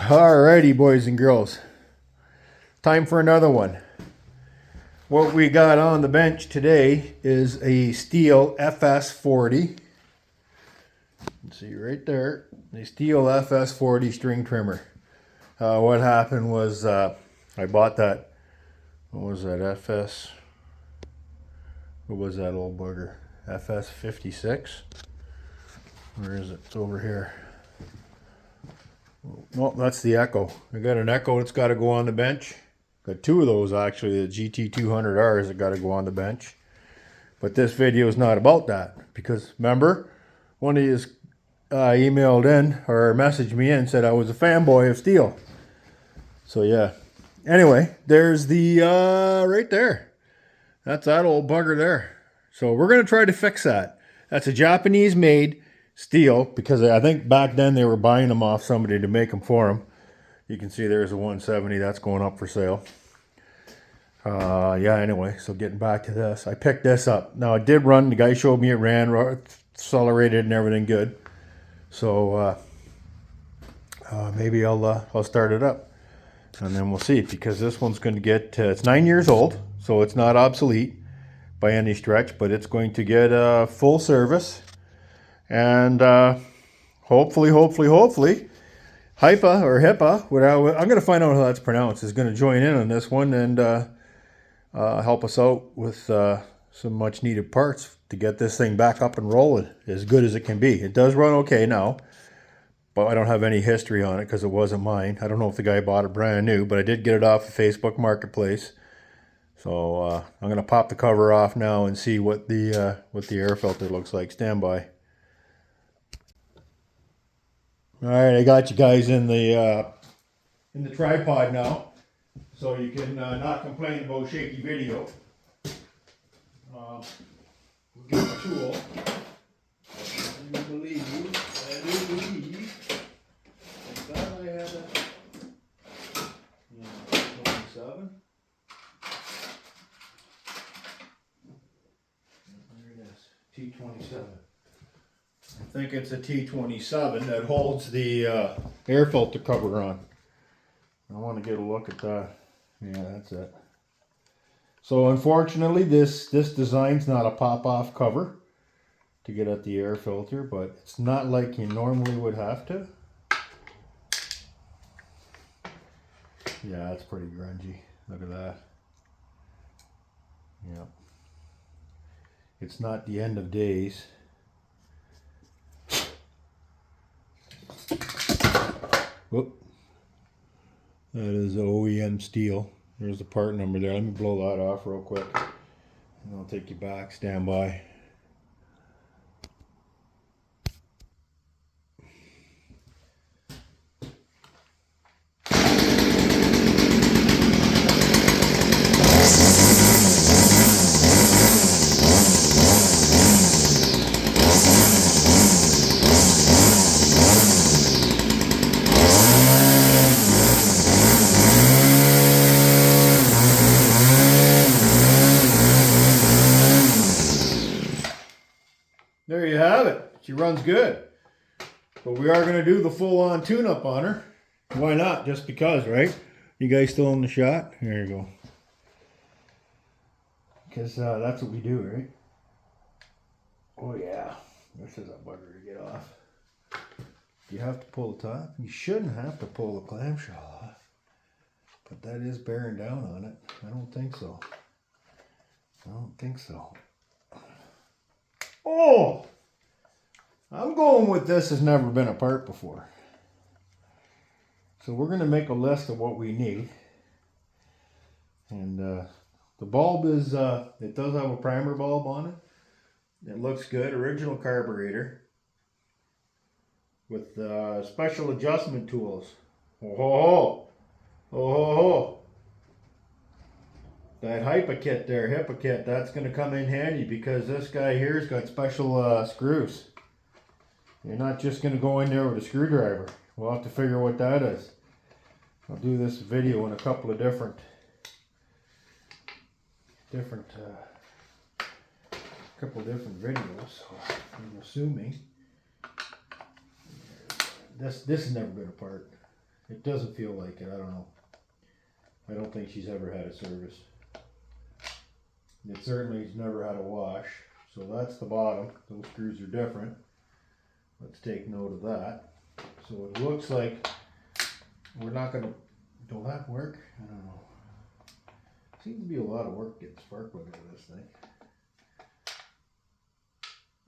Alrighty, boys and girls. Time for another one. What we got on the bench today is a Stihl FS40. Let's see right there. The Stihl FS40 string trimmer. What happened was I bought that. What was that? What was that old bugger? FS56? Where is it? It's over here. No, that's the Echo. I got an Echo that's got to go on the bench. Got two of those actually, the GT200Rs that got to go on the bench. But this video is not about that because remember, one of you emailed in or messaged me in and said I was a fanboy of Stihl. So yeah. Anyway, there's the right there. That's that old bugger there. So we're gonna try to fix that. That's a Japanese made Stihl because I think back then they were buying them off somebody to make them for them. You can see there's a 170 that's going up for sale. Yeah, anyway, so getting back to this. I picked this up. Now it did run, the guy showed me it ran, accelerated and everything good. So maybe I'll start it up. And then we'll see, because this one's going to get, it's 9 years old, so it's not obsolete by any stretch, but it's going to get a full service. And hopefully, HIPA or HIPA, I'm going to find out how that's pronounced, is going to join in on this one and help us out with some much needed parts to get this thing back up and rolling as good as it can be. It does run okay now, but I don't have any history on it because it wasn't mine. I don't know if the guy bought it brand new, but I did get it off of Facebook Marketplace. So I'm going to pop the cover off now and see what the air filter looks like. Stand by. All right, I got you guys in the tripod now, so you can not complain about shaky video. We'll get the tool. I do believe. I thought I had a 27. There it is, T27. I think it's a T27 that holds the air filter cover on. I want to get a look at that. Yeah, that's it. So unfortunately, this design's not a pop-off cover to get at the air filter, but it's not like you normally would have to. Yeah, that's pretty grungy. Look at that. Yep. It's not the end of days. Whoop. That is OEM Stihl. There's the part number there. Let me blow that off real quick. And I'll take you back. Stand by. There you have it. She runs good. But we are going to do the full-on tune-up on her. Why not? Just because, right? You guys still in the shot? There you go. Because that's what we do, right? Oh yeah. This is a bugger to get off. You have to pull the top. You shouldn't have to pull the clamshell off. But that is bearing down on it. I don't think so. I don't think so. Oh! I'm going with this has never been apart before. So we're going to make a list of what we need. And the bulb is, it does have a primer bulb on it. It looks good. Original carburetor. With special adjustment tools. Oh ho ho! Oh ho ho! That HIPA kit there, HIPA kit, that's going to come in handy because this guy here's got special screws. You're not just going to go in there with a screwdriver. We'll have to figure what that is. I'll do this video in a couple of different videos. So I'm assuming this has never been apart. It doesn't feel like it, I don't know. I don't think she's ever had a service. It certainly has never had a wash. So that's the bottom. Those screws are different. Let's take note of that. So it looks like we're not gonna, will that work? I don't know. Seems to be a lot of work getting spark plug out of this thing.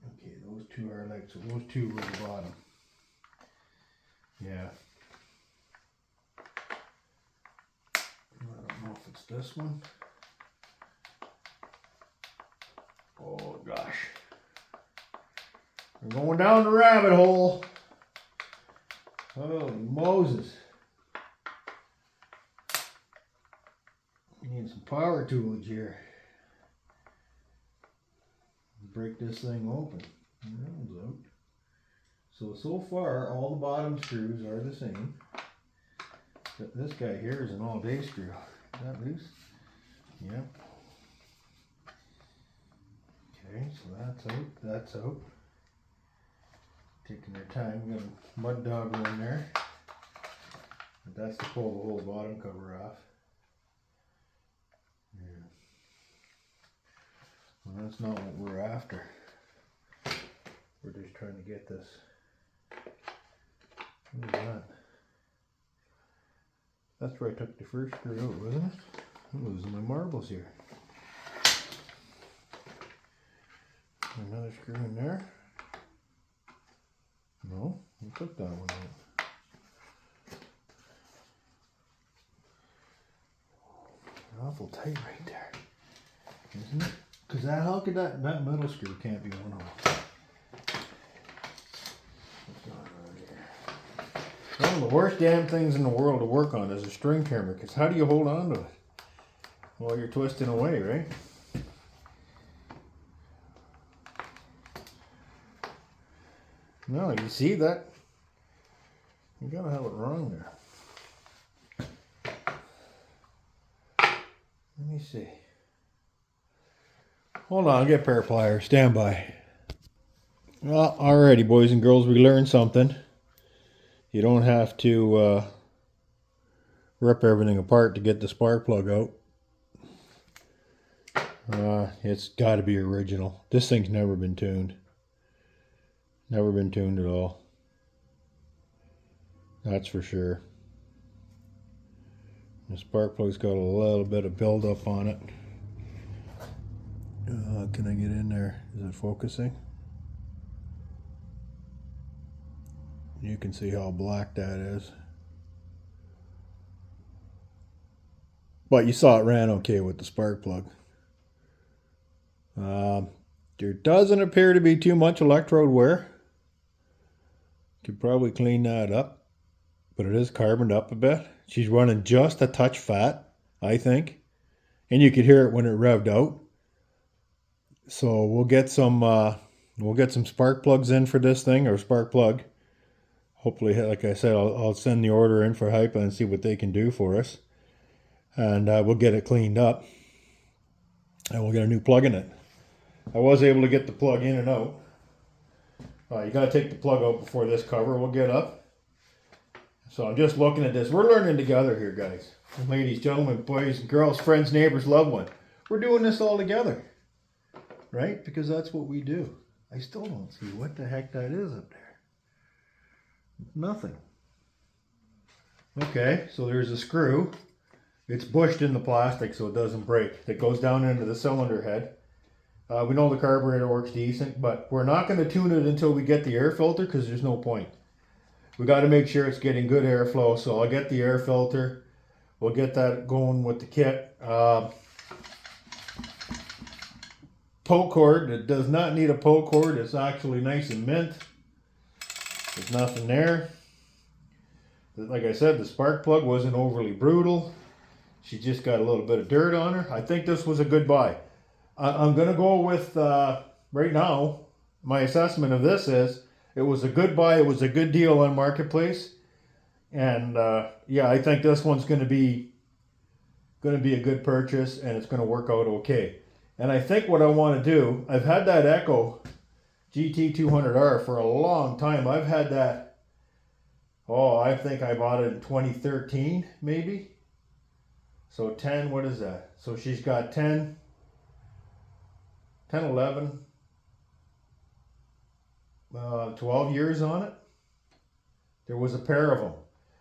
Okay, those two are like, so those two were the bottom. Yeah. I don't know if it's this one. Oh gosh. We're going down the rabbit hole. Holy Moses. We need some power tools here. Break this thing open. So far all the bottom screws are the same. But this guy here is an all-day screw. Is that loose? Yep. Okay, so that's out, that's out. Taking their time, we got a mud dogger in there. But that's to pull the whole bottom cover off. Yeah. Well, that's not what we're after. We're just trying to get this. What is that? That's where I took the first screw out, wasn't it? I'm losing my marbles here. Another screw in there. No, we took that one out. Awful tight right there, isn't it? Because how could that middle screw can't be one off. What's going on here? One of the worst damn things in the world to work on is a string trimmer, because how do you hold on to it while you're twisting away, right? No, you see that? You gotta have it wrong there. Let me see. Hold on, I'll get a pair of pliers. Stand by. Well, alrighty, boys and girls, we learned something. You don't have to rip everything apart to get the spark plug out. It's got to be original. This thing's never been tuned. Never been tuned at all. That's for sure. The spark plug's got a little bit of buildup on it. Can I get in there? Is it focusing? You can see how black that is. But you saw it ran okay with the spark plug. There doesn't appear to be too much electrode wear. Could probably clean that up, but it is carboned up a bit. She's running just a touch fat, I think, and you could hear it when it revved out. So we'll get some spark plugs in for this thing, or spark plug. Hopefully, like I said, I'll send the order in for HIPA and see what they can do for us, and we'll get it cleaned up, and we'll get a new plug in it. I was able to get the plug in and out. You got to take the plug out before this cover will get up. So I'm just looking at this. We're learning together here, guys. Ladies, gentlemen, boys and girls, friends, neighbors, loved one. We're doing this all together. Right? Because that's what we do. I still don't see what the heck that is up there. Nothing. Okay, so there's a screw. It's bushed in the plastic so it doesn't break. That goes down into the cylinder head. We know the carburetor works decent, but we're not going to tune it until we get the air filter, because there's no point. We got to make sure it's getting good airflow, so I'll get the air filter. We'll get that going with the kit. Poke cord, it does not need a poke cord. It's actually nice and mint. There's nothing there. Like I said, the spark plug wasn't overly brutal. She just got a little bit of dirt on her. I think this was a good buy. I'm going to go with, right now, my assessment of this is, it was a good buy, it was a good deal on Marketplace. And yeah, I think this one's going to be a good purchase, and it's going to work out okay. And I think what I want to do, I've had that Echo GT200R for a long time. I've had that, Oh, I think I bought it in 2013, maybe. So 10, what is that? So she's got 10, 11, 12 years on it. There was a pair of them.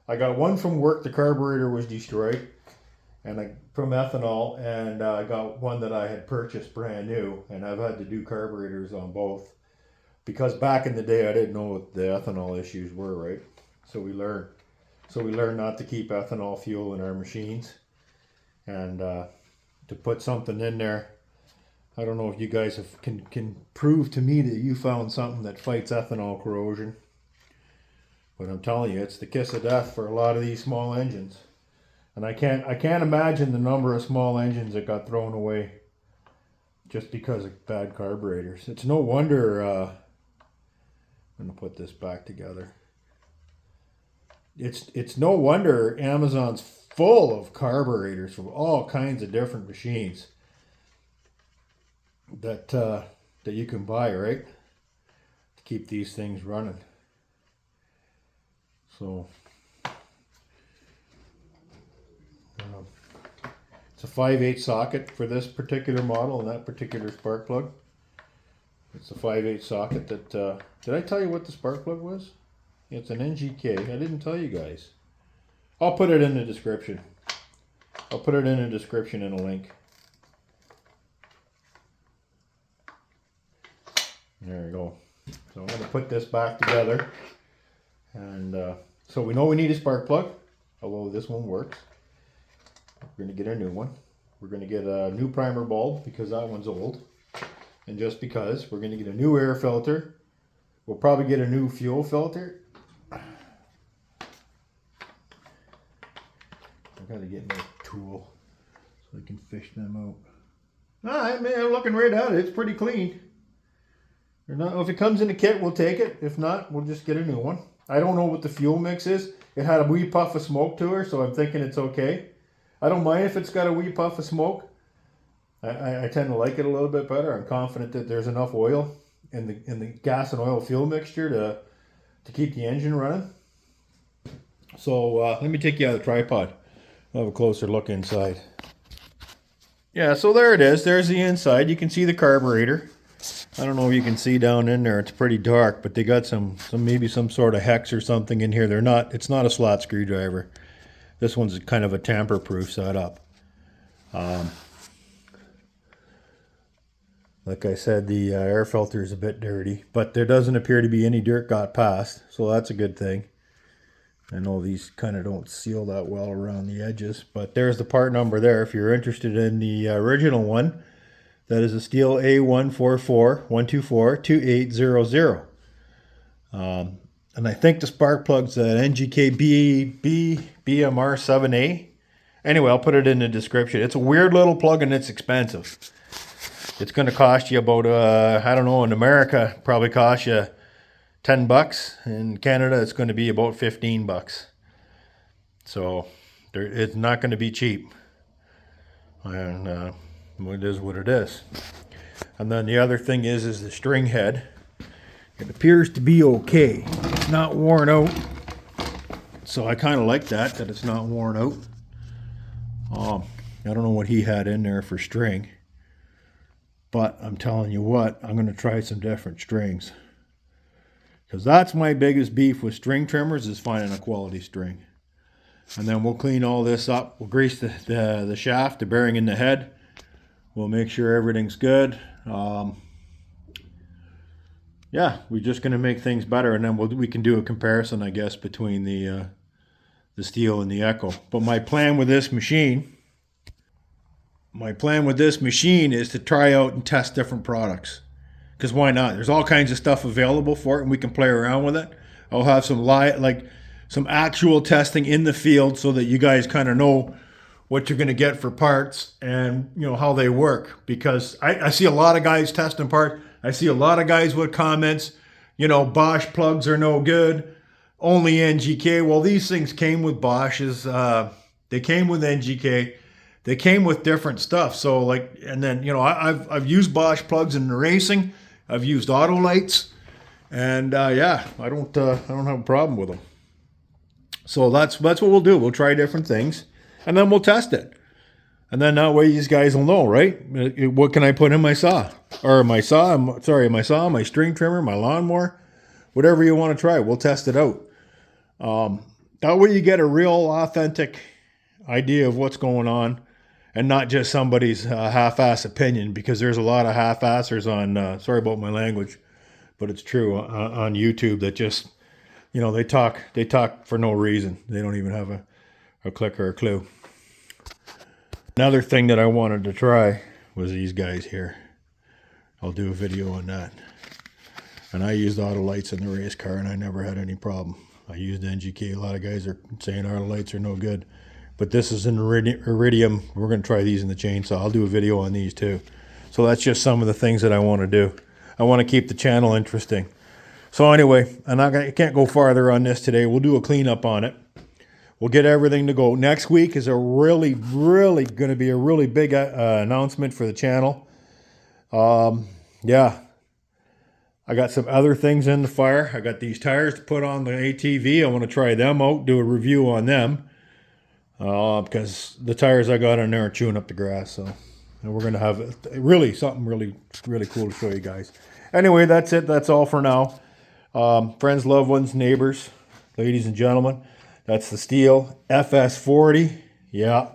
I got one from work, the carburetor was destroyed, and from ethanol, and I got one that I had purchased brand new, and I've had to do carburetors on both. Because back in the day, I didn't know what the ethanol issues were, right? So we learned. So we learned not to keep ethanol fuel in our machines, and to put something in there. I don't know if you guys can prove to me that you found something that fights ethanol corrosion, but I'm telling you, it's the kiss of death for a lot of these small engines. And I can't imagine the number of small engines that got thrown away just because of bad carburetors. It's no wonder. I'm gonna put this back together. It's no wonder Amazon's full of carburetors from all kinds of different machines that that you can buy, right, to keep these things running. So it's a 5/8 socket for this particular model and that particular spark plug. It's a 5/8 socket that, did I tell you what the spark plug was? It's an NGK. I didn't tell you guys. I'll put it in the description. I'll put it in the description in a link. There we go. So I'm going to put this back together. And so we know we need a spark plug, although this one works. We're going to get a new one. We're going to get a new primer bulb because that one's old. And just because, we're going to get a new air filter. We'll probably get a new fuel filter. I got to get my tool so I can fish them out. Alright, man, I'm looking right at it. It's pretty clean. If it comes in a kit, we'll take it. If not, we'll just get a new one. I don't know what the fuel mix is. It had a wee puff of smoke to her, so I'm thinking it's okay. I don't mind if it's got a wee puff of smoke. I tend to like it a little bit better. I'm confident that there's enough oil in the gas and oil fuel mixture to keep the engine running. So let me take you out of the tripod. I'll have a closer look inside. Yeah, so there it is. There's the inside. You can see the carburetor. I don't know if you can see down in there. It's pretty dark, but they got maybe some sort of hex or something in here. It's not a slot screwdriver. This one's kind of a tamper-proof setup. Like I said, the air filter is a bit dirty, but there doesn't appear to be any dirt got past, so that's a good thing. I know these kind of don't seal that well around the edges, but there's the part number there if you're interested in the original one. That is a Stihl A144-124-2800. And I think the spark plug's an NGK BMR7A. Anyway, I'll put it in the description. It's a weird little plug and it's expensive. It's going to cost you about, I don't know, in America, probably cost you $10. In Canada, it's going to be about $15. So it's not going to be cheap. And it is what it is. And then the other thing is the string head. It appears to be okay. It's not worn out. So I kind of like that it's not worn out. I don't know what he had in there for string. But I'm telling you what, I'm going to try some different strings. Because that's my biggest beef with string trimmers, is finding a quality string. And then we'll clean all this up. We'll grease the shaft, the bearing in the head. We'll make sure everything's good. Yeah, we're just going to make things better. And then we can do a comparison, I guess, between the Stihl and the Echo. But my plan with this machine is to try out and test different products. Because why not? There's all kinds of stuff available for it, and we can play around with it. I'll have some actual testing in the field so that you guys kind of know what you're going to get for parts and how they work. Because I see a lot of guys testing parts. I see a lot of guys with comments, Bosch plugs are no good, only NGK. Well, these things came with Bosch's. They came with NGK. They came with different stuff. So and then I've used Bosch plugs in the racing. I've used Autolites, and yeah, I don't have a problem with them. So that's what we'll do. We'll try different things, and then we'll test it. And then that way these guys will know, right? What can I put in my saw? Or my saw, my string trimmer, my lawnmower, whatever you want to try. We'll test it out. That way you get a real authentic idea of what's going on and not just somebody's half-ass opinion, because there's a lot of half-assers on, sorry about my language, but it's true, on YouTube that just, you know, they talk for no reason. They don't even have a click or a clue. Another thing that I wanted to try was these guys here. I'll do a video on that. And I used auto lights in the race car and I never had any problem. I used NGK. A lot of guys are saying auto lights are no good. But this is an iridium. We're going to try these in the chainsaw. I'll do a video on these too. So that's just some of the things that I want to do. I want to keep the channel interesting. So anyway, I can't go farther on this today. We'll do a cleanup on it. We'll get everything to go. Next week is a really going to be a really big announcement for the channel. Yeah. I got some other things in the fire. I got these tires to put on the ATV. I want to try them out, do a review on them. Because the tires I got on there are chewing up the grass. So and we're going to have something really cool to show you guys. Anyway, that's it. That's all for now. Friends, loved ones, neighbors, ladies and gentlemen. That's the Stihl FS40. Yeah,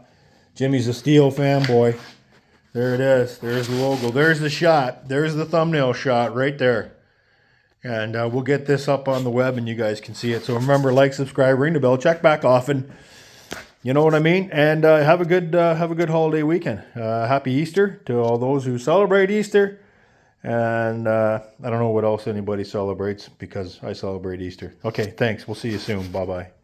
Jimmy's a Stihl fanboy. There it is. There's the logo. There's the shot. There's the thumbnail shot right there. And we'll get this up on the web and you guys can see it. So remember, like, subscribe, ring the bell, check back often. You know what I mean? And have a good holiday weekend. Happy Easter to all those who celebrate Easter. And I don't know what else anybody celebrates because I celebrate Easter. Okay, thanks. We'll see you soon. Bye-bye.